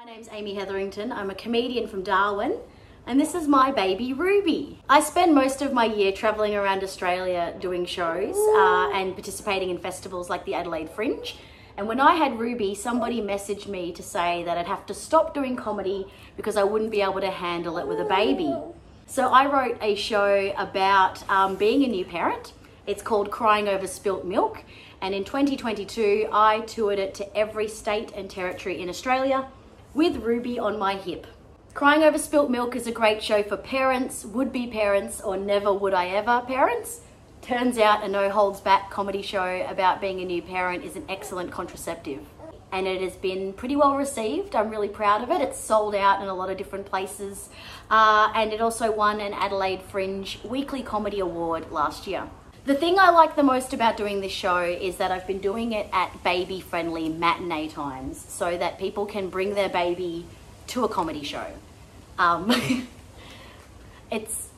My name's Amy Hetherington. I'm a comedian from Darwin, and this is my baby Ruby. I spend most of my year travelling around Australia doing shows and participating in festivals like the Adelaide Fringe. And when I had Ruby, somebody messaged me to say that I'd have to stop doing comedy because I wouldn't be able to handle it with a baby. So I wrote a show about being a new parent. It's called Crying Over Spilt Milk. And in 2022, I toured it to every state and territory in Australia with Ruby on my hip. Crying Over Spilt Milk is a great show for parents, would-be parents, or never would I ever parents. Turns out a no-holds-back comedy show about being a new parent is an excellent contraceptive. And it has been pretty well received. I'm really proud of it. It's sold out in a lot of different places. And it also won an Adelaide Fringe Weekly Comedy Award last year. The thing I like the most about doing this show is that I've been doing it at baby-friendly matinee times so that people can bring their baby to a comedy show. It's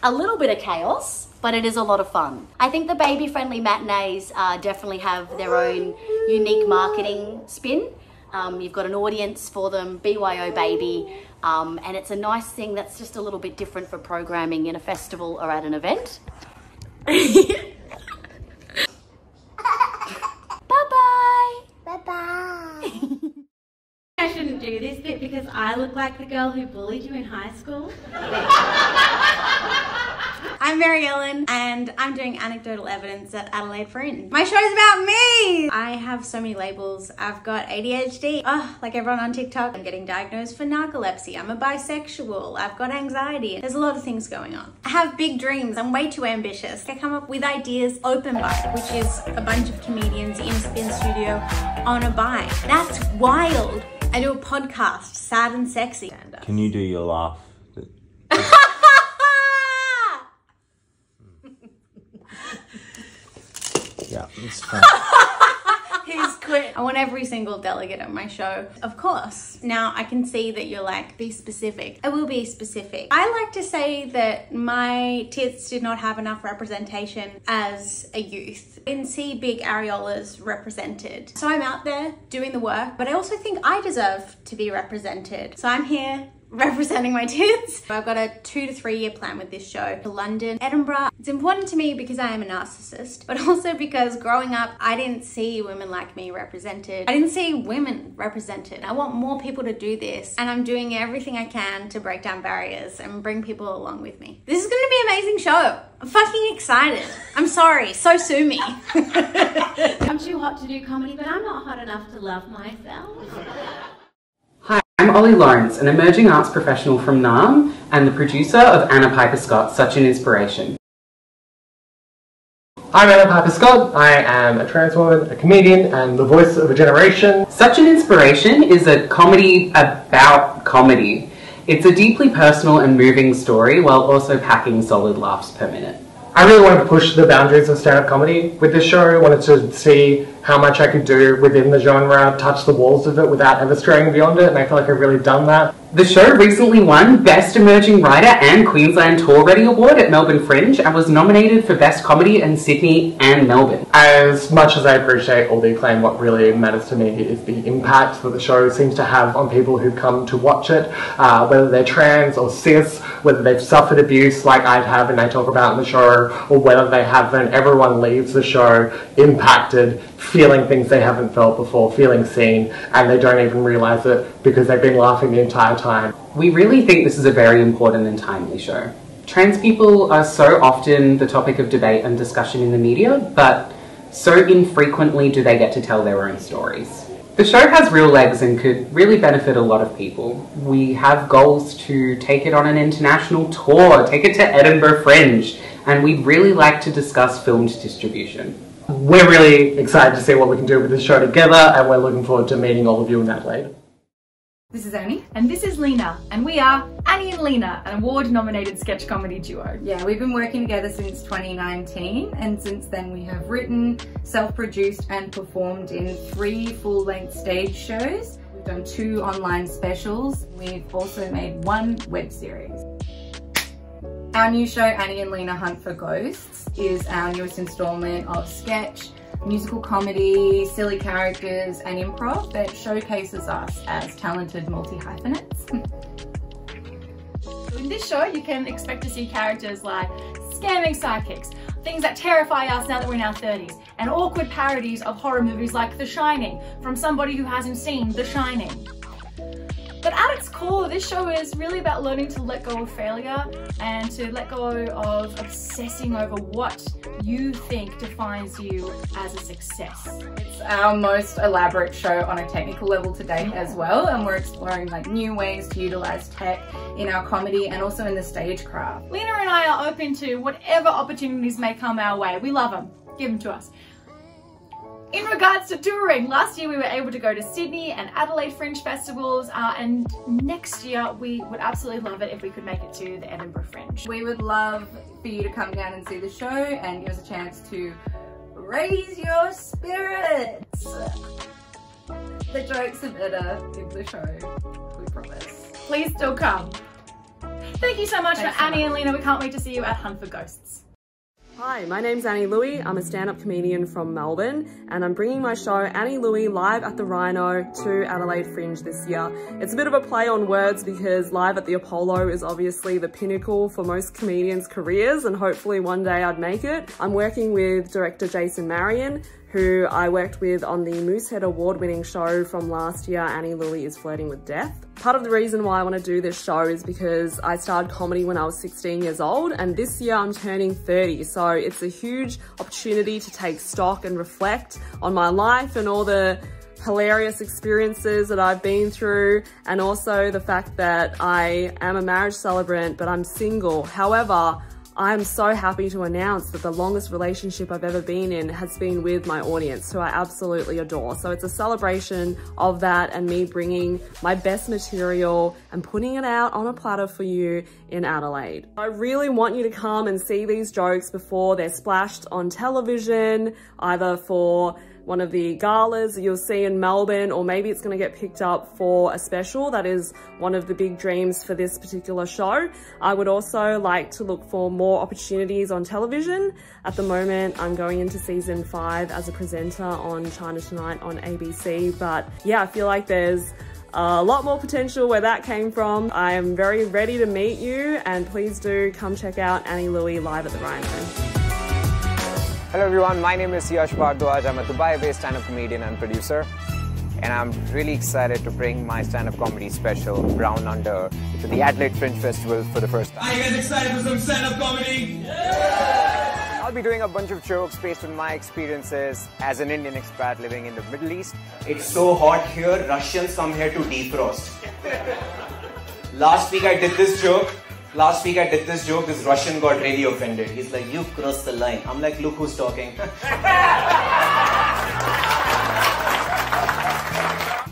a little bit of chaos, but it is a lot of fun. I think the baby-friendly matinees definitely have their own unique marketing spin. You've got an audience for them, BYO baby, and it's a nice thing that's just a little bit different for programming in a festival or at an event. Bye-bye. Bye-bye. I shouldn't do this bit because I look like the girl who bullied you in high school. I'm Mary Ellen and I'm doing anecdotal evidence at Adelaide Fringe. My show's about me! I have so many labels. I've got ADHD, like everyone on TikTok. I'm getting diagnosed for narcolepsy. I'm a bisexual. I've got anxiety. There's a lot of things going on. I have big dreams. I'm way too ambitious. I come up with ideas open mic, which is a bunch of comedians in a spin studio on a bike. That's wild. I do a podcast, Sad and Sexy. Can you do your laugh? Yeah, it's fine. He's quit. I want every single delegate at my show, of course. Now I can see that you're like, be specific. I will be specific. I like to say that my tits did not have enough representation as a youth. I didn't see big areolas represented. So I'm out there doing the work, but I also think I deserve to be represented. So I'm here representing my tits. I've got a 2 to 3 year plan with this show to London, Edinburgh. It's important to me because I am a narcissist, but also because growing up, I didn't see women like me represented. I didn't see women represented. I want more people to do this, and I'm doing everything I can to break down barriers and bring people along with me. This is gonna be an amazing show. I'm fucking excited. I'm sorry, so sue me. I'm too hot to do comedy, but I'm not hot enough to love myself. I'm Ollie Lawrence, an emerging arts professional from NARM and the producer of Anna Piper Scott's Such an Inspiration. I'm Anna Piper Scott. I am a trans woman, a comedian, and the voice of a generation. Such an Inspiration is a comedy about comedy. It's a deeply personal and moving story while also packing solid laughs per minute. I really wanted to push the boundaries of stand-up comedy with this show. I wanted to see how much I could do within the genre, touch the walls of it without ever straying beyond it, and I feel like I've really done that. The show recently won Best Emerging Writer and Queensland Tour Ready Award at Melbourne Fringe and was nominated for Best Comedy in Sydney and Melbourne. As much as I appreciate all the acclaim, what really matters to me is the impact that the show seems to have on people who come to watch it, whether they're trans or cis, whether they've suffered abuse like I have and I talk about in the show, or whether they haven't. Everyone leaves the show impacted, feeling things they haven't felt before, feeling seen, and they don't even realise it because they've been laughing the entire time. We really think this is a very important and timely show. Trans people are so often the topic of debate and discussion in the media, but so infrequently do they get to tell their own stories. The show has real legs and could really benefit a lot of people. We have goals to take it on an international tour, take it to Edinburgh Fringe, and we'd really like to discuss filmed distribution. We're really excited to see what we can do with this show together, and we're looking forward to meeting all of you in Adelaide. This is Annie. And this is Lena. And we are Annie and Lena, an award-nominated sketch comedy duo. Yeah, we've been working together since 2019, and since then we have written, self-produced and performed in 3 full-length stage shows. We've done 2 online specials. We've also made 1 web series. Our new show, Annie and Lena Hunt for Ghosts, is our newest installment of sketch, musical comedy, silly characters and improv that showcases us as talented multi-hyphenates. In this show, you can expect to see characters like scamming sidekicks, things that terrify us now that we're in our 30s, and awkward parodies of horror movies like The Shining from somebody who hasn't seen The Shining. But at its core, this show is really about learning to let go of failure and to let go of obsessing over what you think defines you as a success. It's our most elaborate show on a technical level to date as well, and we're exploring like new ways to utilize tech in our comedy and also in the stagecraft. Lena and I are open to whatever opportunities may come our way. We love them. Give them to us. In regards to touring, last year we were able to go to Sydney and Adelaide Fringe Festivals, and next year we would absolutely love it if we could make it to the Edinburgh Fringe. We would love for you to come down and see the show and give us a chance to raise your spirits. The jokes are better in the show, we promise. Please still come. Thank you so much Thanks for so Annie much. and Lena. We can't wait to see you at Hunt for Ghosts. Hi, my name's Annie Louie. I'm a stand-up comedian from Melbourne, and I'm bringing my show Annie Louie live at the Rhino to Adelaide Fringe this year. It's a bit of a play on words because live at the Apollo is obviously the pinnacle for most comedians' careers, and hopefully one day I'd make it. I'm working with director Jason Marion, who I worked with on the Moosehead award-winning show from last year, Annie Louie is Flirting with Death. Part of the reason why I want to do this show is because I started comedy when I was 16 years old, and this year I'm turning 30, so it's a huge opportunity to take stock and reflect on my life and all the hilarious experiences that I've been through, and also the fact that I am a marriage celebrant but I'm single. However, I'm so happy to announce that the longest relationship I've ever been in has been with my audience, who I absolutely adore. So it's a celebration of that and me bringing my best material and putting it out on a platter for you in Adelaide. I really want you to come and see these jokes before they're splashed on television, either for one of the galas that you'll see in Melbourne, or maybe it's going to get picked up for a special. That is one of the big dreams for this particular show. I would also like to look for more opportunities on television. At the moment, I'm going into season 5 as a presenter on China Tonight on ABC, but yeah, I feel like there's a lot more potential where that came from. I am very ready to meet you, and please do come check out Annie Louie live at the Rhino. Hello everyone, my name is Yash Bhardwaj. I'm a Dubai-based stand-up comedian and producer, and I'm really excited to bring my stand-up comedy special, Brown Under, to the Adelaide Fringe Festival for the first time. Are you guys excited for some stand-up comedy? Yeah! I'll be doing a bunch of jokes based on my experiences as an Indian expat living in the Middle East. It's so hot here, Russians come here to defrost. Last week I did this joke, this Russian got really offended. He's like, you crossed the line. I'm like, look who's talking.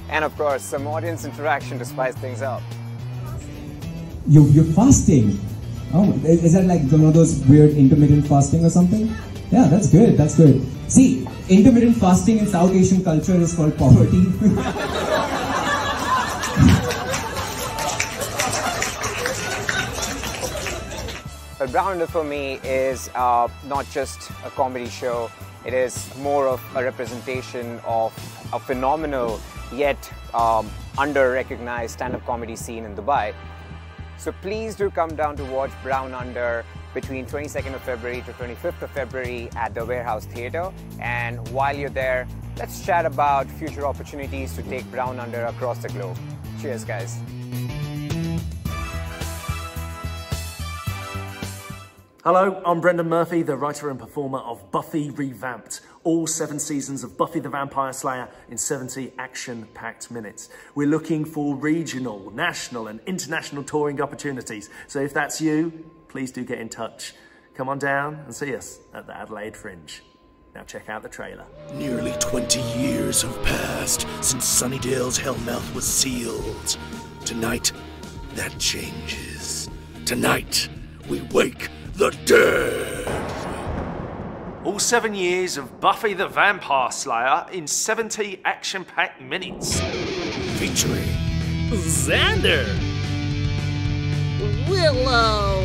And of course, some audience interaction to spice things up. You're fasting? Oh, is that like one of those weird intermittent fasting or something? Yeah, that's good, that's good. See, intermittent fasting in South Asian culture is called poverty. But Brown Under for me is not just a comedy show, it is more of a representation of a phenomenal yet under-recognized stand-up comedy scene in Dubai. So please do come down to watch Brown Under between 22nd of February to 25th of February at the Warehouse Theatre. And while you're there, let's chat about future opportunities to take Brown Under across the globe. Cheers, guys. Hello, I'm Brendan Murphy, the writer and performer of Buffy Revamped. All 7 seasons of Buffy the Vampire Slayer in 70 action-packed minutes. We're looking for regional, national and international touring opportunities. So if that's you, please do get in touch. Come on down and see us at the Adelaide Fringe. Now check out the trailer. Nearly 20 years have passed since Sunnydale's Hellmouth was sealed. Tonight, that changes. Tonight, we wake the dead. All 7 years of Buffy the Vampire Slayer in 70 action-packed minutes. Featuring Xander, Willow,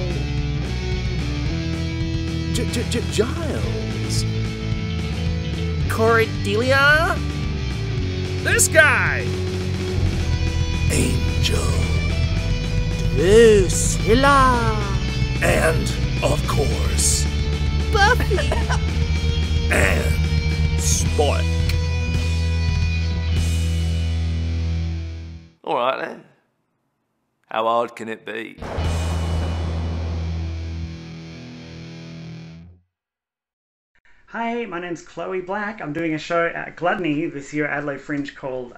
Giles, Cordelia. This guy. Angel. Drusilla. And, of course, Buffy. and Spike. Alright then. How hard can it be? Hi, my name's Chloe Black. I'm doing a show at Gluttony this year at Adelaide Fringe called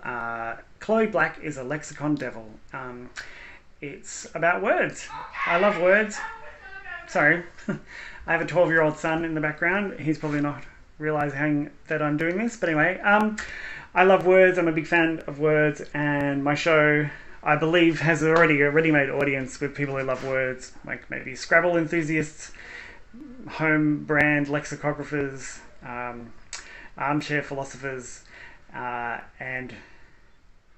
Chloe Black is a Lexicon Devil. It's about words. I love words. Sorry. I have a 12-year-old son in the background. He's probably not realising that I'm doing this. But anyway, I love words. I'm a big fan of words. And my show, I believe, has already a ready-made audience with people who love words, like maybe Scrabble enthusiasts, home brand lexicographers, armchair philosophers, and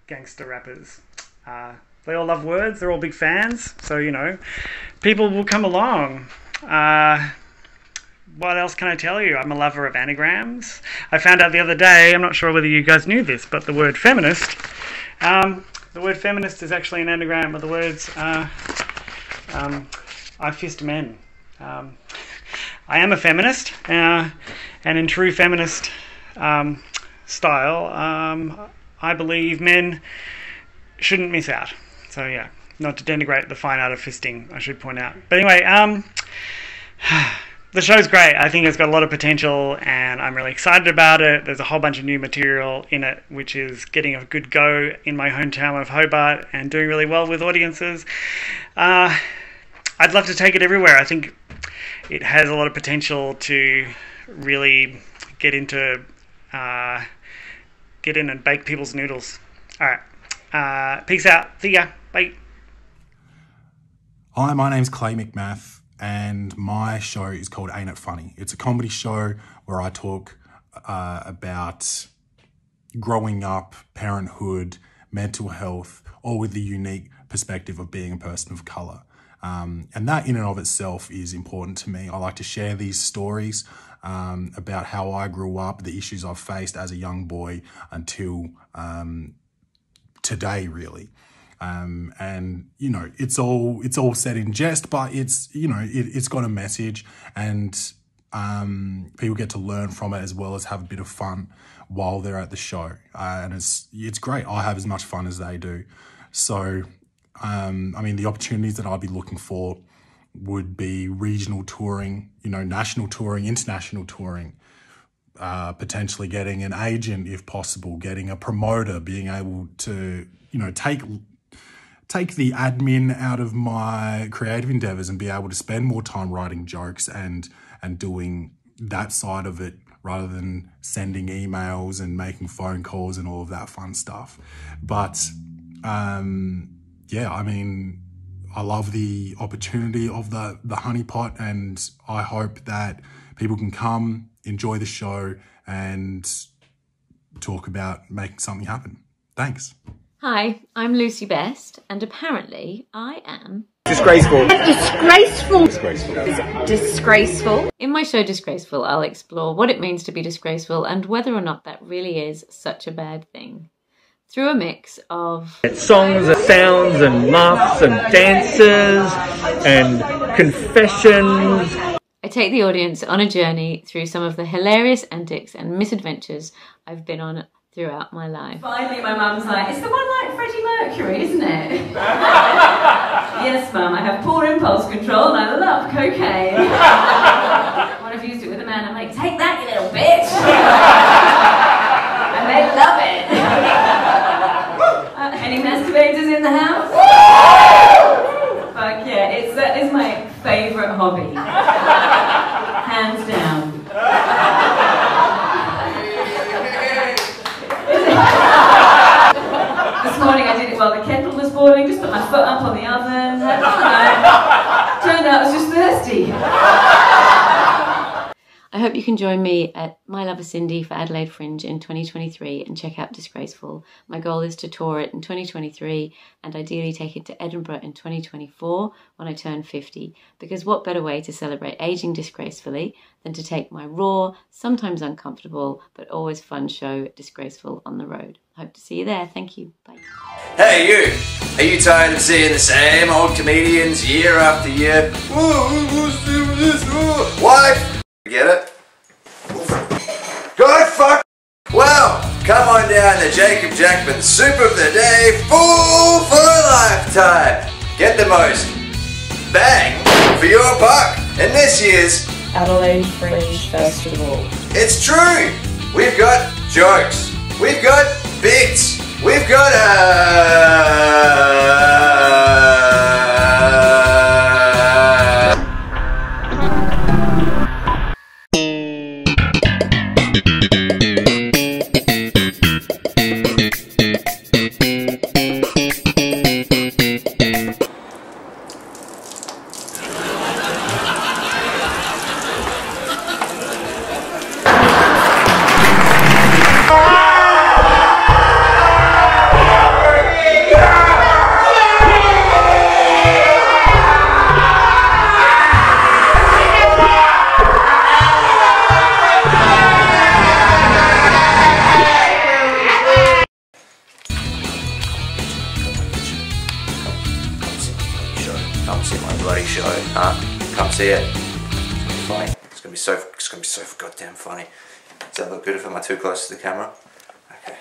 gangster rappers. They all love words, they're all big fans, so you know, people will come along. What else can I tell you? I'm a lover of anagrams. I found out the other day, I'm not sure whether you guys knew this, but the word feminist, is actually an anagram of the words I fist men. I am a feminist, and in true feminist style, I believe men shouldn't miss out. So yeah, not to denigrate the fine art of fisting, I should point out. But anyway, the show's great. I think it's got a lot of potential, and I'm really excited about it. There's a whole bunch of new material in it, which is getting a good go in my hometown of Hobart and doing really well with audiences. I'd love to take it everywhere. I think it has a lot of potential to really get in and bake people's noodles. Alright, peace out. See ya. Bye. Hi, my name's Clay McMath, and my show is called Ain't It Funny. It's a comedy show where I talk about growing up, parenthood, mental health, all with the unique perspective of being a person of colour. And that in and of itself is important to me. I like to share these stories about how I grew up, the issues I've faced as a young boy until today, really. And you know, it's all said in jest, but it's, you know, it's got a message, and people get to learn from it as well as have a bit of fun while they're at the show. And it's great. I have as much fun as they do. So I mean, the opportunities that I'd be looking for would be regional touring, you know, national touring, international touring, potentially getting an agent if possible, getting a promoter, being able to, you know, take the admin out of my creative endeavors and be able to spend more time writing jokes and doing that side of it rather than sending emails and making phone calls and all of that fun stuff. But yeah, I mean, I love the opportunity of the honeypot, and I hope that people can come, enjoy the show, and talk about making something happen. Thanks. Hi, I'm Lucy Best, and apparently I am... Disgraceful. Disgraceful. Disgraceful. Disgraceful. In my show Disgraceful, I'll explore what it means to be disgraceful and whether or not that really is such a bad thing. Through a mix of songs and sounds and laughs and dances and confessions. I take the audience on a journey through some of the hilarious antics and misadventures I've been on throughout my life. Finally, my mum's like, it's the one like Freddie Mercury, isn't it? Yes, Mum, I have poor impulse control and I love cocaine. When I've used it with a man, I'm like, take that, you little bitch! And they love it. Any masturbators in the house? Fuck yeah, it's my favourite hobby. Hands down. This morning I did it while the kettle was boiling, just put my foot up on the oven. Turned out I was just thirsty. I hope you can join me at My Lover Cindy for Adelaide Fringe in 2023 and check out Disgraceful. My goal is to tour it in 2023 and ideally take it to Edinburgh in 2024 when I turn 50, because what better way to celebrate aging disgracefully than to take my raw, sometimes uncomfortable, but always fun show Disgraceful on the road. Hope to see you there. Thank you. Bye. Hey you! Are you tired of seeing the same old comedians year after year? Wife! Get it? God fuck! Well, come on down to Jacob Jackman's Soup of the Day, full for a lifetime. Get the most bang for your buck in this year's Adelaide Fringe Festival. It's true! We've got jokes, we've got bits, we've got Come see my bloody show, huh? Come see it. It's funny. It's gonna be so goddamn funny. Does that look good if I'm too close to the camera? Okay.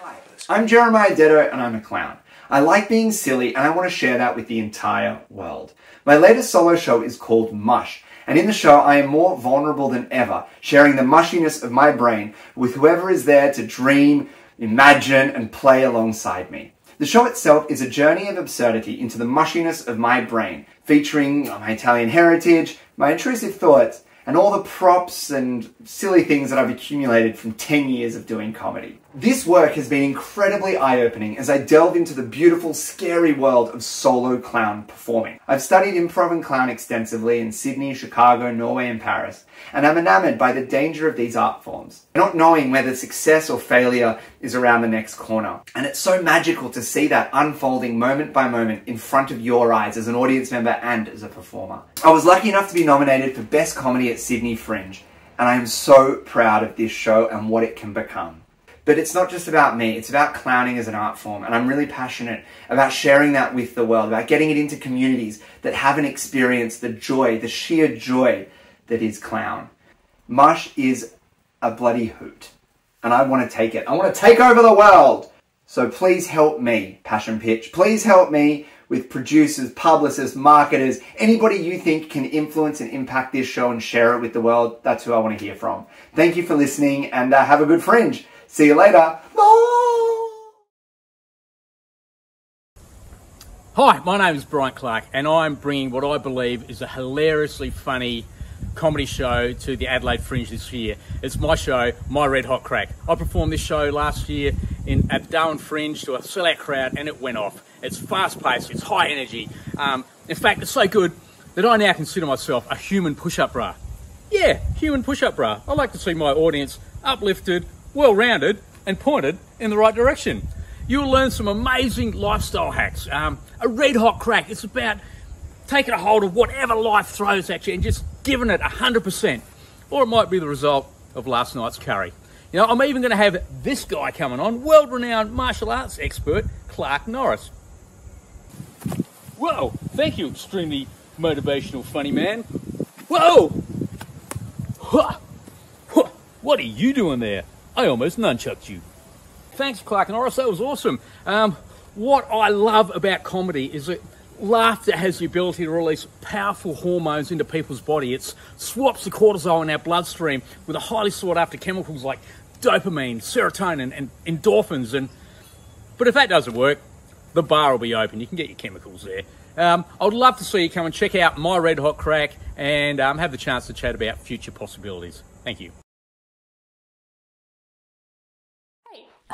Hi, I'm Jeremiah Detto and I'm a clown. I like being silly and I want to share that with the entire world. My latest solo show is called Mush, and in the show I am more vulnerable than ever, sharing the mushiness of my brain with whoever is there to dream, imagine and play alongside me. The show itself is a journey of absurdity into the mushiness of my brain, featuring my Italian heritage, my intrusive thoughts, and all the props and silly things that I've accumulated from 10 years of doing comedy. This work has been incredibly eye-opening as I delve into the beautiful, scary world of solo clown performing. I've studied improv and clown extensively in Sydney, Chicago, Norway and Paris, and I'm enamoured by the danger of these art forms, not knowing whether success or failure is around the next corner. And it's so magical to see that unfolding moment by moment in front of your eyes as an audience member and as a performer. I was lucky enough to be nominated for Best Comedy at Sydney Fringe, and I am so proud of this show and what it can become. But it's not just about me, it's about clowning as an art form, and I'm really passionate about sharing that with the world, about getting it into communities that haven't experienced the joy, the sheer joy that is clown. Mush is a bloody hoot, and I want to take it. I want to take over the world! So please help me, Passion Pitch. Please help me with producers, publicists, marketers, anybody you think can influence and impact this show and share it with the world. That's who I want to hear from. Thank you for listening, and have a good Fringe. See you later. Bye. Hi, my name is Brian Clark and I'm bringing what I believe is a hilariously funny comedy show to the Adelaide Fringe this year. It's my show, My Red Hot Crack. I performed this show last year at Darwin Fringe to a sellout crowd and it went off. It's fast-paced, it's high energy. In fact, it's so good that I now consider myself a human push-up bra. Yeah, human push-up bra. I like to see my audience uplifted, well-rounded and pointed in the right direction. You'll learn some amazing lifestyle hacks. A red hot crack, it's about taking a hold of whatever life throws at you and just giving it 100%. Or it might be the result of last night's curry. You know, I'm even going to have this guy coming on, world-renowned martial arts expert, Clark Norris. Whoa, thank you, extremely motivational funny man. Whoa! What are you doing there? I almost nunchucked you. Thanks, Clark Norris, that was awesome. What I love about comedy is that laughter has the ability to release powerful hormones into people's body. It swaps the cortisol in our bloodstream with the highly sought after chemicals like dopamine, serotonin and endorphins. But if that doesn't work, the bar will be open. You can get your chemicals there. I would love to see you come and check out My Red Hot Crack and have the chance to chat about future possibilities. Thank you.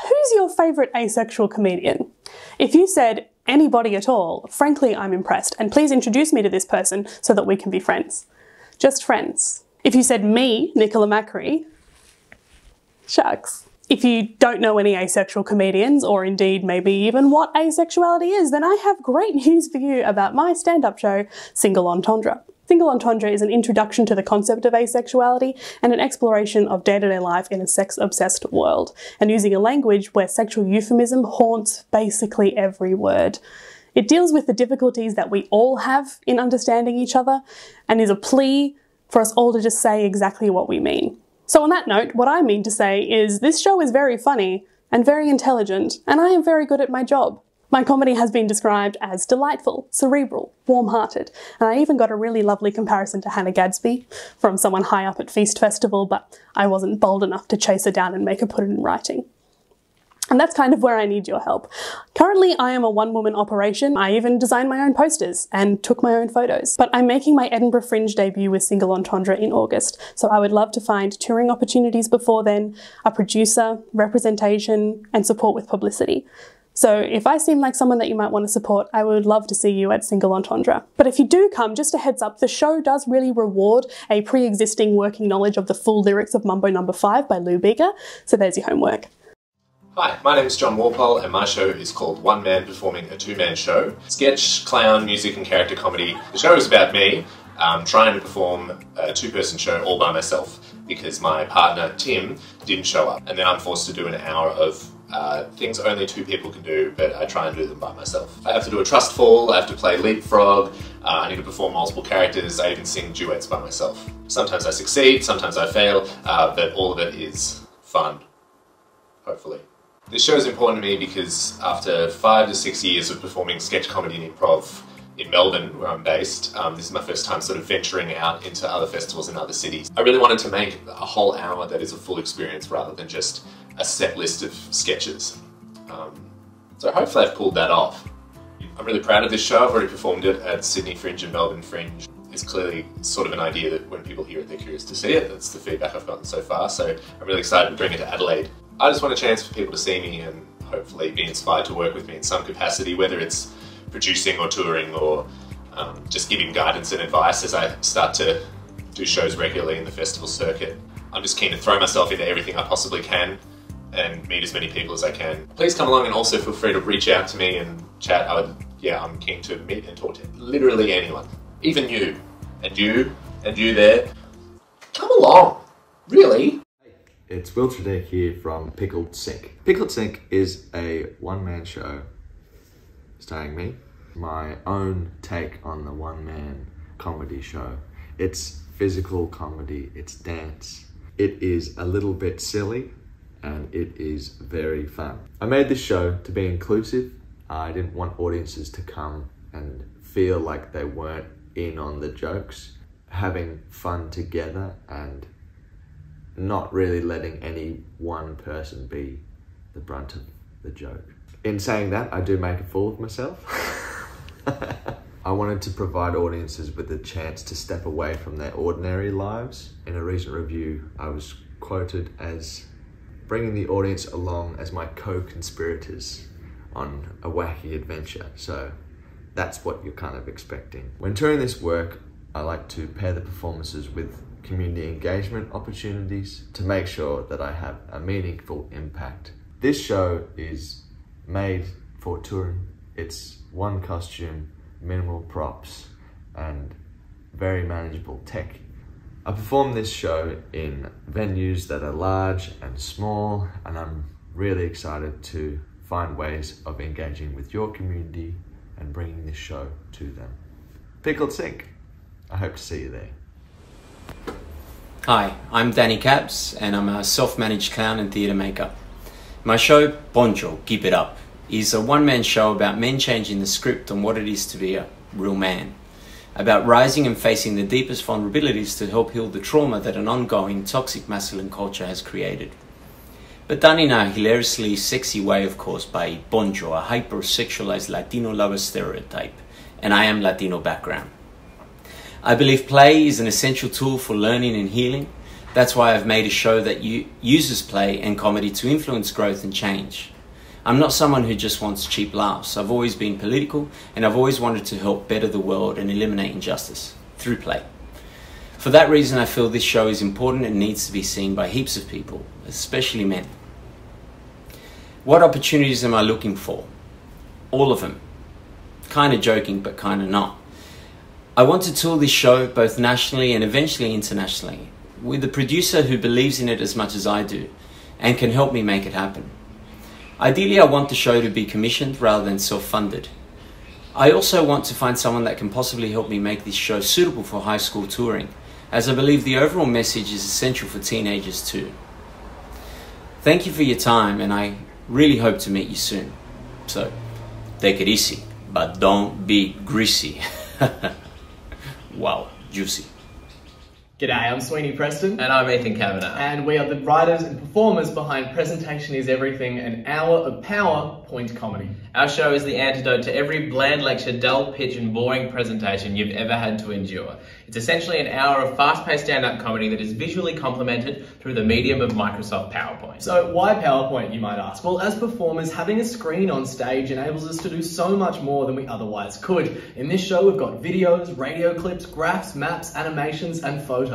Who's your favourite asexual comedian? If you said anybody at all, frankly, I'm impressed, and please introduce me to this person so that we can be friends. Just friends. If you said me, Nicola Macri, Shucks. If you don't know any asexual comedians, or indeed maybe even what asexuality is, then I have great news for you about my stand-up show, Single Entendre. Single Entendre is an introduction to the concept of asexuality and an exploration of day-to-day life in a sex-obsessed world, and using a language where sexual euphemism haunts basically every word. It deals with the difficulties that we all have in understanding each other, and is a plea for us all to just say exactly what we mean. So on that note, what I mean to say is this show is very funny and very intelligent, and I am very good at my job. My comedy has been described as delightful, cerebral, warm-hearted, and I even got a really lovely comparison to Hannah Gadsby from someone high up at Feast Festival, but I wasn't bold enough to chase her down and make her put it in writing. And that's kind of where I need your help. Currently, I am a one-woman operation. I even designed my own posters and took my own photos. But I'm making my Edinburgh Fringe debut with Single Entendre in August, so I would love to find touring opportunities before then, a producer, representation, and support with publicity. So if I seem like someone that you might want to support, I would love to see you at Single Entendre. But if you do come, just a heads up, the show does really reward a pre-existing working knowledge of the full lyrics of Mambo No. 5 by Lou Bega, so there's your homework. Hi, my name is John Walpole and my show is called One Man Performing a Two-Man Show. Sketch, clown, music and character comedy. The show is about me trying to perform a two-person show all by myself because my partner Tim didn't show up, and then I'm forced to do an hour of things only two people can do, but I try and do them by myself. I have to do a trust fall, I have to play leapfrog, I need to perform multiple characters, I even sing duets by myself. Sometimes I succeed, sometimes I fail, but all of it is fun, hopefully. This show is important to me because after 5 to 6 years of performing sketch comedy and improv in Melbourne, where I'm based, this is my first time sort of venturing out into other festivals in other cities. I really wanted to make a whole hour that is a full experience rather than just a set list of sketches. So hopefully I've pulled that off. I'm really proud of this show. I've already performed it at Sydney Fringe and Melbourne Fringe. It's clearly sort of an idea that when people hear it, they're curious to see it. That's the feedback I've gotten so far, so I'm really excited to bring it to Adelaide. I just want a chance for people to see me and hopefully be inspired to work with me in some capacity, whether it's producing or touring or just giving guidance and advice as I start to do shows regularly in the festival circuit. I'm just keen to throw myself into everything I possibly can and meet as many people as I can. Please come along and also feel free to reach out to me and chat. I'm keen to meet and talk to literally anyone, even you, and you, and you there. Come along, really. It's Will Tredick here from Pickled Sink. Pickled Sink is a one-man show starring me, my own take on the one-man comedy show. It's physical comedy, it's dance. It is a little bit silly and it is very fun. I made this show to be inclusive. I didn't want audiences to come and feel like they weren't in on the jokes. Having fun together and not really letting any one person be the brunt of the joke. In saying that, I do make a fool of myself. I wanted to provide audiences with a chance to step away from their ordinary lives. In a recent review, I was quoted as bringing the audience along as my co-conspirators on a wacky adventure. So that's what you're kind of expecting. When touring this work, I like to pair the performances with community engagement opportunities to make sure that I have a meaningful impact. This show is made for touring. It's one costume, minimal props, and very manageable tech. I perform this show in venues that are large and small, and I'm really excited to find ways of engaging with your community and bringing this show to them. Pickled Sink. I hope to see you there. Hi, I'm Danny Cabs and I'm a self-managed clown and theatre maker. My show, Bonjo, Keep It Up, is a one-man show about men changing the script on what it is to be a real man. About rising and facing the deepest vulnerabilities to help heal the trauma that an ongoing toxic masculine culture has created. But done in a hilariously sexy way, of course, by Bonjo, a hyper-sexualized Latino lover stereotype, and I am Latino background. I believe play is an essential tool for learning and healing. That's why I've made a show that uses play and comedy to influence growth and change. I'm not someone who just wants cheap laughs. I've always been political and I've always wanted to help better the world and eliminate injustice through play. For that reason, I feel this show is important and needs to be seen by heaps of people, especially men. What opportunities am I looking for? All of them. Kind of joking, but kind of not. I want to tour this show both nationally and eventually internationally, with a producer who believes in it as much as I do, and can help me make it happen. Ideally, I want the show to be commissioned rather than self-funded. I also want to find someone that can possibly help me make this show suitable for high school touring, as I believe the overall message is essential for teenagers too. Thank you for your time, and I really hope to meet you soon. So, take it easy, but don't be greasy. Wow, juicy. G'day, I'm Sweeney Preston. And I'm Ethan Kavanagh. And we are the writers and performers behind Presentation is Everything, an hour of PowerPoint comedy. Our show is the antidote to every bland lecture, dull pitch and boring presentation you've ever had to endure. It's essentially an hour of fast-paced stand-up comedy that is visually complemented through the medium of Microsoft PowerPoint. So why PowerPoint, you might ask? Well, as performers, having a screen on stage enables us to do so much more than we otherwise could. In this show, we've got videos, radio clips, graphs, maps, animations, and photos.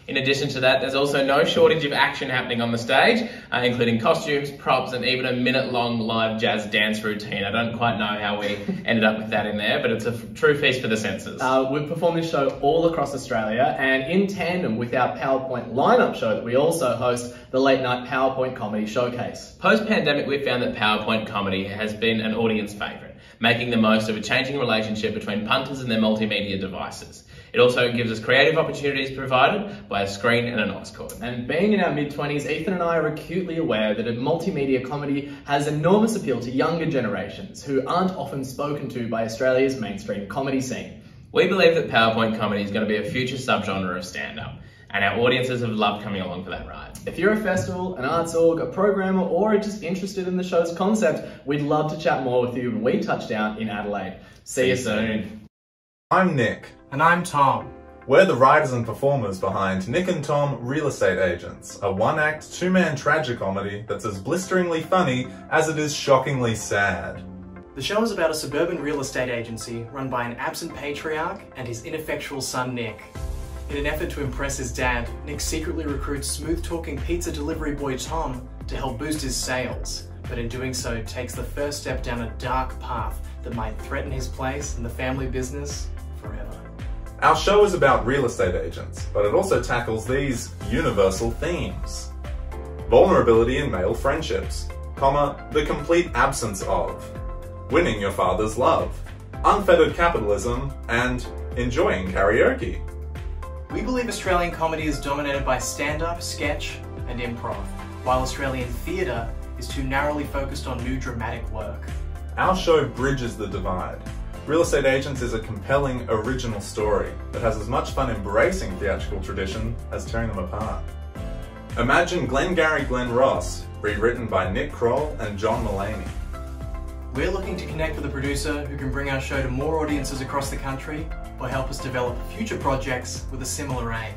In addition to that, there's also no shortage of action happening on the stage, including costumes, props, and even a minute-long live jazz dance routine. I don't quite know how we ended up with that in there, but it's a true feast for the senses. We've performed this show all across Australia, and in tandem with our PowerPoint lineup show that we also host, the Late Night PowerPoint Comedy Showcase. Post-pandemic, we've found that PowerPoint comedy has been an audience favourite, making the most of a changing relationship between punters and their multimedia devices. It also gives us creative opportunities provided by a screen and an aux cord. And being in our mid-20s, Ethan and I are acutely aware that a multimedia comedy has enormous appeal to younger generations who aren't often spoken to by Australia's mainstream comedy scene. We believe that PowerPoint comedy is going to be a future subgenre of stand-up, and our audiences have loved coming along for that ride. If you're a festival, an arts org, a programmer, or just interested in the show's concept, we'd love to chat more with you when we touch down in Adelaide. See you soon. I'm Nick. And I'm Tom. We're the writers and performers behind Nick and Tom Real Estate Agents, a one-act, two-man tragicomedy that's as blisteringly funny as it is shockingly sad. The show is about a suburban real estate agency run by an absent patriarch and his ineffectual son Nick. In an effort to impress his dad, Nick secretly recruits smooth-talking pizza delivery boy Tom to help boost his sales, but in doing so takes the first step down a dark path that might threaten his place in the family business forever. Our show is about real estate agents, but it also tackles these universal themes. Vulnerability in male friendships, the complete absence of, winning your father's love, unfettered capitalism, and enjoying karaoke. We believe Australian comedy is dominated by stand-up, sketch, and improv, while Australian theatre is too narrowly focused on new dramatic work. Our show bridges the divide. Real Estate Agents is a compelling, original story that has as much fun embracing theatrical tradition as tearing them apart. Imagine Glengarry Glen Ross, rewritten by Nick Kroll and John Mulaney. We're looking to connect with a producer who can bring our show to more audiences across the country or help us develop future projects with a similar aim.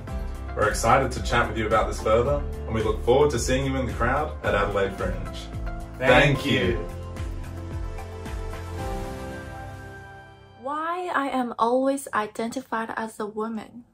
We're excited to chat with you about this further, and we look forward to seeing you in the crowd at Adelaide Fringe. Thank you. Why I am always identified as a woman,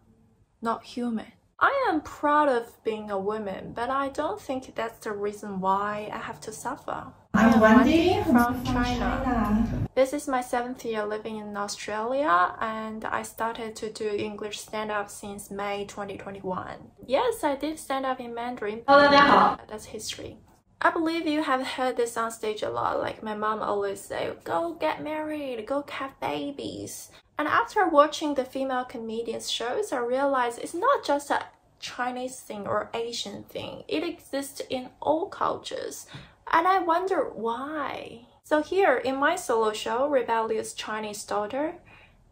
not human. I am proud of being a woman, but I don't think that's the reason why I have to suffer. I'm Wendy from China. This is my 7th year living in Australia, and I started to do English stand-up since May 2021. Yes, I did stand-up in Mandarin. That's history. I believe you have heard this on stage a lot, like my mom always say, go get married, go have babies. And after watching the female comedians shows, I realized it's not just a Chinese thing or Asian thing. It exists in all cultures. And I wonder why. So here, in my solo show, Rebellious Chinese Daughter,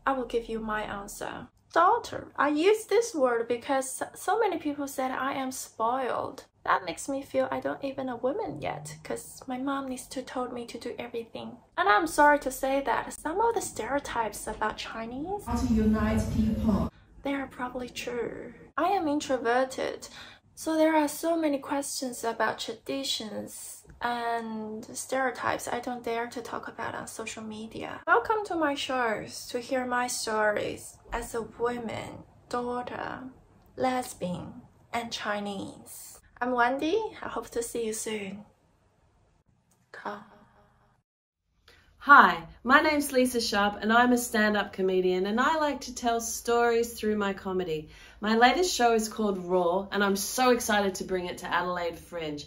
I will give you my answer. Daughter. I use this word because so many people said I am spoiled. That makes me feel I don't even a woman yet, because my mom needs to told me to do everything. And I'm sorry to say that some of the stereotypes about Chinese to unite people, they are probably true. I am introverted, so there are so many questions about traditions and stereotypes I don't dare to talk about on social media. Welcome to my shows to hear my stories as a woman, daughter, lesbian, and Chinese. I'm Wendy. I hope to see you soon. Come. Hi, my name's Lisa Sharp and I'm a stand-up comedian and I like to tell stories through my comedy. My latest show is called Raw and I'm so excited to bring it to Adelaide Fringe.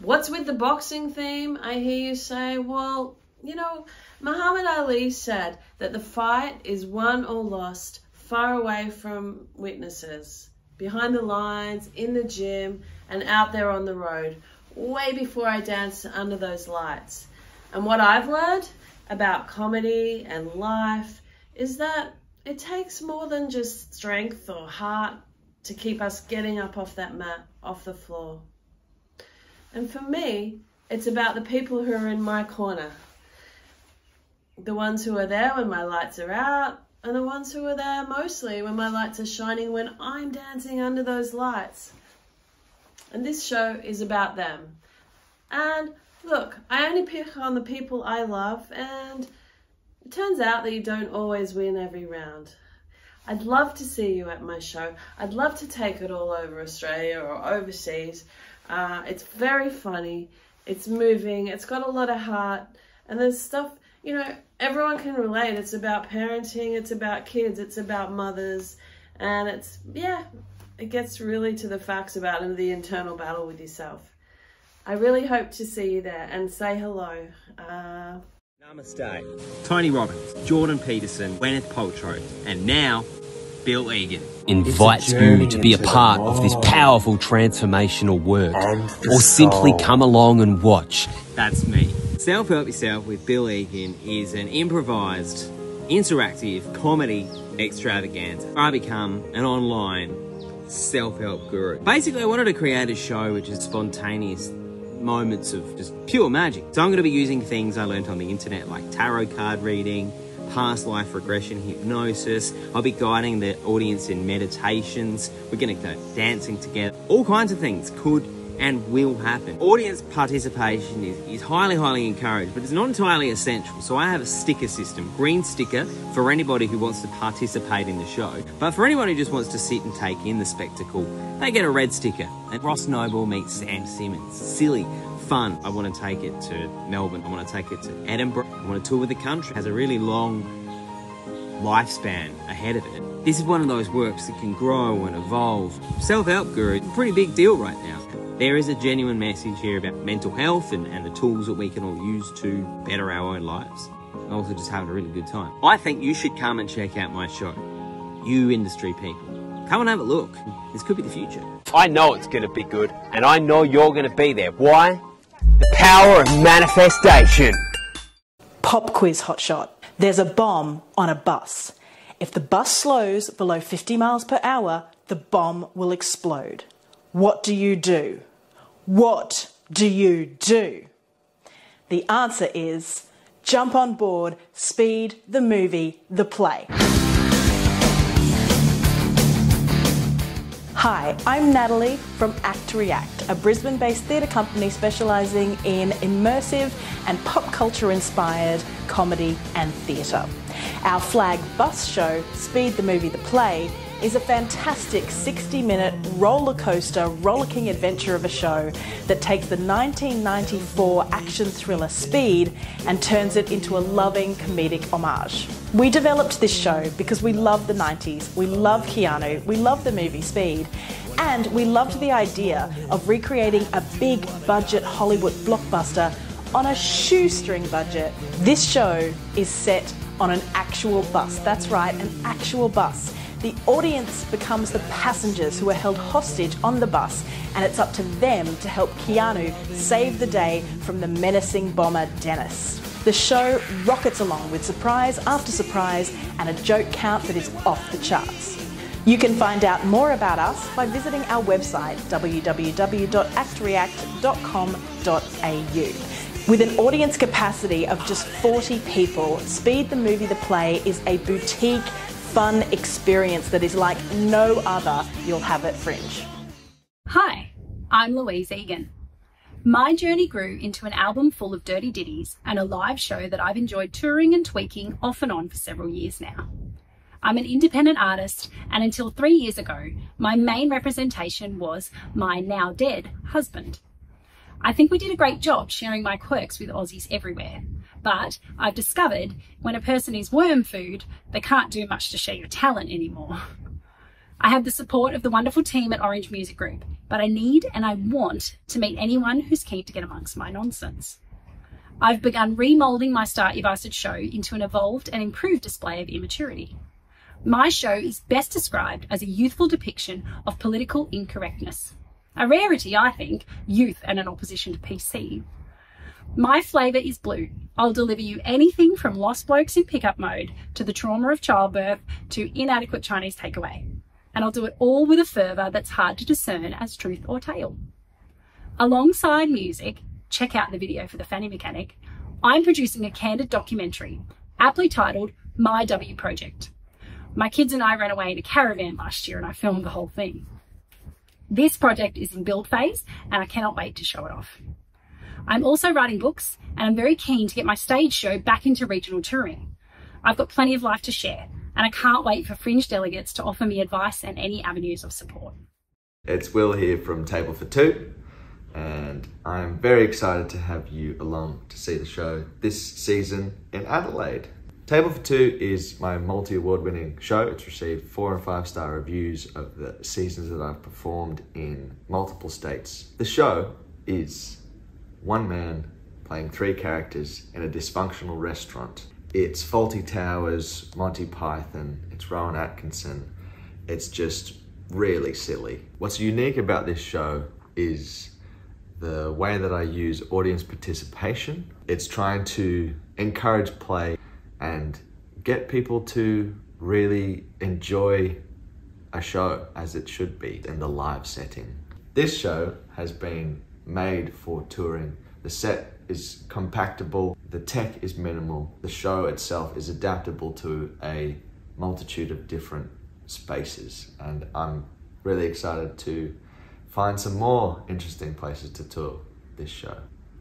What's with the boxing theme, I hear you say? Well, you know, Muhammad Ali said that the fight is won or lost far away from witnesses, behind the lines, in the gym and out there on the road, way before I danced under those lights. And what I've learned about comedy and life is that it takes more than just strength or heart to keep us getting up off that mat, off the floor. And for me, it's about the people who are in my corner. The ones who are there when my lights are out, and the ones who are there mostly when my lights are shining when I'm dancing under those lights. And this show is about them. And look, I only pick on the people I love, and it turns out that you don't always win every round. I'd love to see you at my show. I'd love to take it all over Australia or overseas. It's very funny, it's moving, it's got a lot of heart, and there's stuff, you know, everyone can relate. It's about parenting, it's about kids, it's about mothers, and it's, yeah, it gets really to the facts about the internal battle with yourself. I really hope to see you there and say hello. Namaste. Tony Robbins, Jordan Peterson, Gwyneth Paltrow, and now Bill Egan invites you to be a part of this powerful transformational work, or simply come along and watch. That's me. Self-Help Yourself with Bill Egan is an improvised, interactive comedy extravaganza. I become an online self-help guru. Basically, I wanted to create a show which is spontaneous moments of just pure magic. So I'm going to be using things I learned on the internet like tarot card reading, past life regression, hypnosis. I'll be guiding the audience in meditations. We're going to go dancing together. All kinds of things could and will happen. Audience participation is highly, highly encouraged, but it's not entirely essential. So I have a sticker system, green sticker for anybody who wants to participate in the show. But for anyone who just wants to sit and take in the spectacle, they get a red sticker. And Ross Noble meets Sam Simmons. Silly, fun. I want to take it to Melbourne. I want to take it to Edinburgh. I want to tour with the country. It has a really long lifespan ahead of it. This is one of those works that can grow and evolve. Self-help guru, a pretty big deal right now. There is a genuine message here about mental health and the tools that we can all use to better our own lives. And also just having a really good time. I think you should come and check out my show. You industry people. Come and have a look. This could be the future. I know it's going to be good, and I know you're going to be there. Why? The power of manifestation. Pop quiz hotshot. There's a bomb on a bus. If the bus slows below 50 miles per hour, the bomb will explode. What do you do? What do you do? The answer is jump on board Speed, the movie, the play. Hi, I'm Natalie from Act React, a Brisbane-based theatre company specialising in immersive and pop culture inspired comedy and theatre. Our flag bus show, Speed, the movie, the play, is a fantastic 60-minute roller coaster, rollicking adventure of a show that takes the 1994 action thriller Speed and turns it into a loving comedic homage. We developed this show because we love the 90s, we love Keanu, we love the movie Speed, and we loved the idea of recreating a big budget Hollywood blockbuster on a shoestring budget. This show is set on an actual bus. That's right, an actual bus. The audience becomes the passengers who are held hostage on the bus, and it's up to them to help Keanu save the day from the menacing bomber Dennis. The show rockets along with surprise after surprise and a joke count that is off the charts. You can find out more about us by visiting our website www.actreact.com.au. With an audience capacity of just 40 people, Speed, the movie, the play is a boutique fun experience that is like no other you'll have at Fringe. Hi, I'm Louise Egan. My journey grew into an album full of dirty ditties and a live show that I've enjoyed touring and tweaking off and on for several years now. I'm an independent artist, and until 3 years ago, my main representation was my now dead husband. I think we did a great job sharing my quirks with Aussies everywhere, but I've discovered when a person is worm food, they can't do much to share your talent anymore. I have the support of the wonderful team at Orange Music Group, but I need and I want to meet anyone who's keen to get amongst my nonsense. I've begun remoulding my Start You Bastard show into an evolved and improved display of immaturity. My show is best described as a youthful depiction of political incorrectness. A rarity, I think, youth and an opposition to PC. My flavour is blue. I'll deliver you anything from lost blokes in pickup mode to the trauma of childbirth to inadequate Chinese takeaway. And I'll do it all with a fervour that's hard to discern as truth or tale. Alongside music, check out the video for the Fanny Mechanic, I'm producing a candid documentary, aptly titled My W Project. My kids and I ran away in a caravan last year and I filmed the whole thing. This project is in build phase and I cannot wait to show it off. I'm also writing books and I'm very keen to get my stage show back into regional touring. I've got plenty of life to share and I can't wait for Fringe delegates to offer me advice and any avenues of support. It's Will here from Table for Two, and I'm very excited to have you along to see the show this season in Adelaide. Table for Two is my multi-award winning show. It's received 4 and 5 star reviews of the seasons that I've performed in multiple states. The show is one man playing 3 characters in a dysfunctional restaurant. It's Fawlty Towers, Monty Python, it's Rowan Atkinson. It's just really silly. What's unique about this show is the way that I use audience participation. It's trying to encourage play and get people to really enjoy a show as it should be in the live setting. This show has been made for touring. The set is compactable, the tech is minimal, the show itself is adaptable to a multitude of different spaces, and I'm really excited to find some more interesting places to tour this show.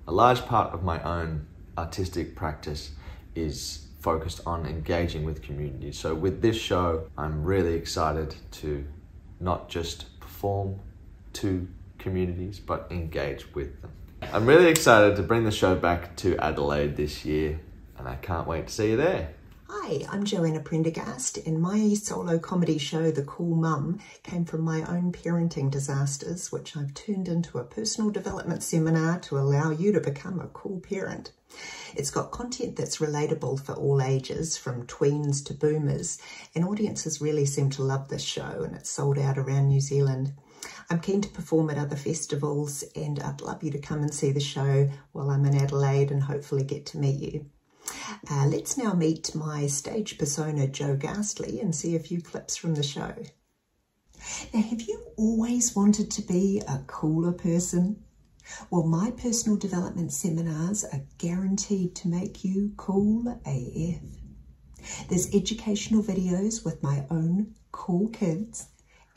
A large part of my own artistic practice is focused on engaging with community. So with this show, I'm really excited to not just perform to communities, but engage with them. I'm really excited to bring the show back to Adelaide this year, and I can't wait to see you there. Hi, I'm Joanna Prendergast, and my solo comedy show, The Cool Mum, came from my own parenting disasters, which I've turned into a personal development seminar to allow you to become a cool parent. It's got content that's relatable for all ages, from tweens to boomers, and audiences really seem to love this show, and it's sold out around New Zealand. I'm keen to perform at other festivals, and I'd love you to come and see the show while I'm in Adelaide and hopefully get to meet you. Let's now meet my stage persona, Joe Ghastly, and see a few clips from the show. Now, have you always wanted to be a cooler person? Well, my personal development seminars are guaranteed to make you cool AF. There's educational videos with my own cool kids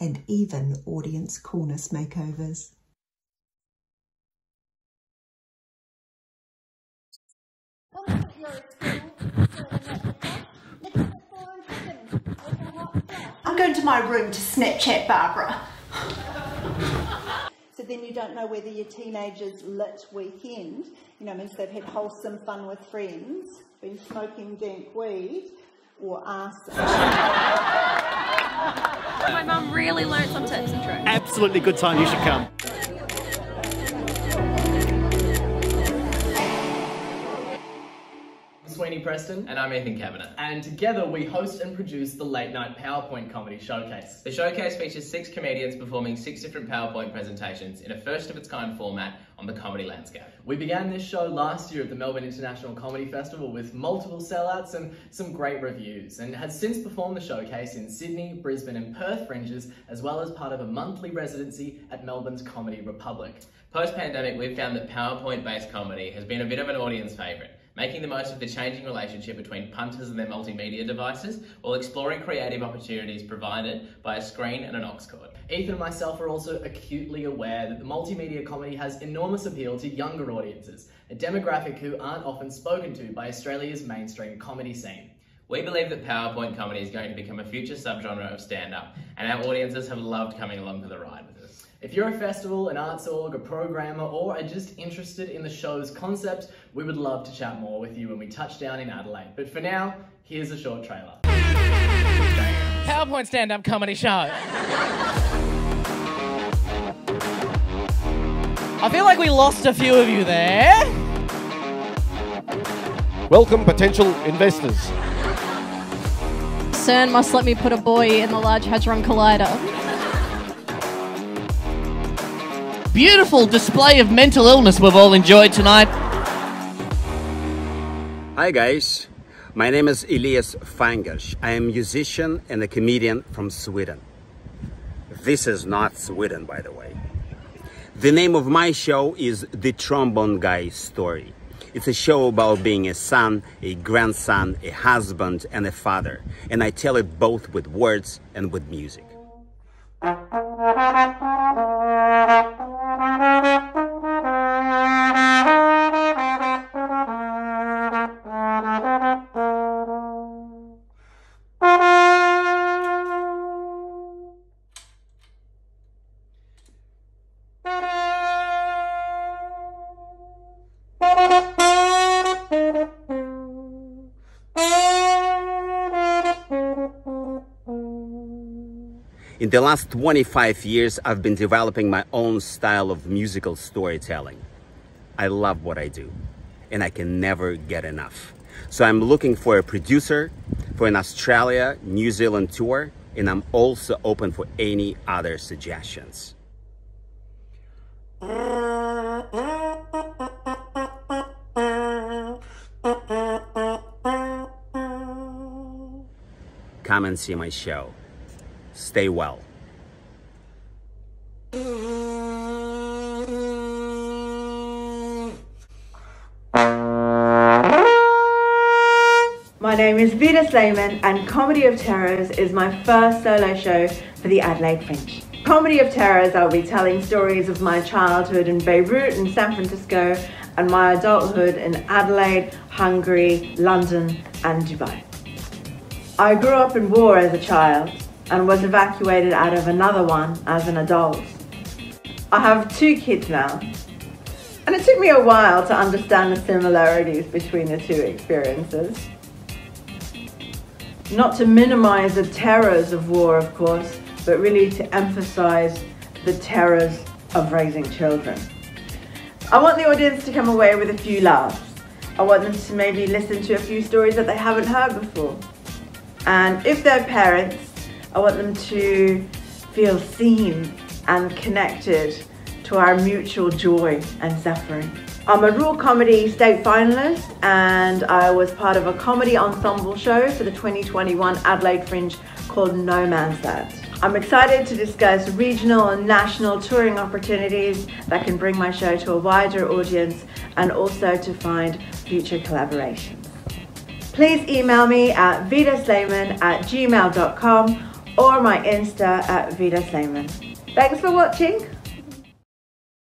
and even audience coolness makeovers. I'm going to my room to Snapchat Barbara. So then you don't know whether your teenager's lit weekend, means they've had wholesome fun with friends, been smoking dank weed, or arson. My mum really learnt some tips and tricks. Absolutely good time, you should come. Sweeney Preston. And I'm Ethan Cabinet. And together we host and produce the Late Night PowerPoint Comedy Showcase. The showcase features 6 comedians performing 6 different PowerPoint presentations in a first-of-its-kind format on the comedy landscape. We began this show last year at the Melbourne International Comedy Festival with multiple sellouts and some great reviews, and has since performed the showcase in Sydney, Brisbane and Perth Fringes, as well as part of a monthly residency at Melbourne's Comedy Republic. Post-pandemic, we've found that PowerPoint-based comedy has been a bit of an audience favourite, making the most of the changing relationship between punters and their multimedia devices while exploring creative opportunities provided by a screen and an aux cord. Ethan and myself are also acutely aware that the multimedia comedy has enormous appeal to younger audiences, a demographic who aren't often spoken to by Australia's mainstream comedy scene. We believe that PowerPoint comedy is going to become a future subgenre of stand-up, and our audiences have loved coming along for the ride with us. If you're a festival, an arts org, a programmer, or are just interested in the show's concept, we would love to chat more with you when we touch down in Adelaide. But for now, here's a short trailer. PowerPoint stand-up comedy show. I feel like we lost a few of you there. Welcome, potential investors. CERN must let me put a boy in the Large Hadron Collider. Beautiful display of mental illness we've all enjoyed tonight. Hi guys, my name is Elias Fangers. I am a musician and a comedian from Sweden. This is not Sweden, by the way. The name of my show is The Trombone Guy's Story. It's a show about being a son, a grandson, a husband, and a father. And I tell it both with words and with music. In the last 25 years, I've been developing my own style of musical storytelling. I love what I do, and I can never get enough. So I'm looking for a producer for an Australia, New Zealand tour, and I'm also open for any other suggestions. Come and see my show. Stay well. My name is Vida Slayman, and Comedy of Terrors is my first solo show for the Adelaide Fringe. Comedy of Terrors, I'll be telling stories of my childhood in Beirut and San Francisco and my adulthood in Adelaide, Hungary, London and Dubai. I grew up in war as a child and was evacuated out of another one as an adult. I have 2 kids now, and it took me a while to understand the similarities between the 2 experiences. Not to minimize the terrors of war, of course, but really to emphasize the terrors of raising children. I want the audience to come away with a few laughs. I want them to maybe listen to a few stories that they haven't heard before. And if they're parents, I want them to feel seen and connected to our mutual joy and suffering. I'm a Raw Comedy state finalist, and I was part of a comedy ensemble show for the 2021 Adelaide Fringe called No Man's Land. I'm excited to discuss regional and national touring opportunities that can bring my show to a wider audience, and also to find future collaborations. Please email me at vidaslayman@gmail.com or my Insta at vidaslayman. Thanks for watching.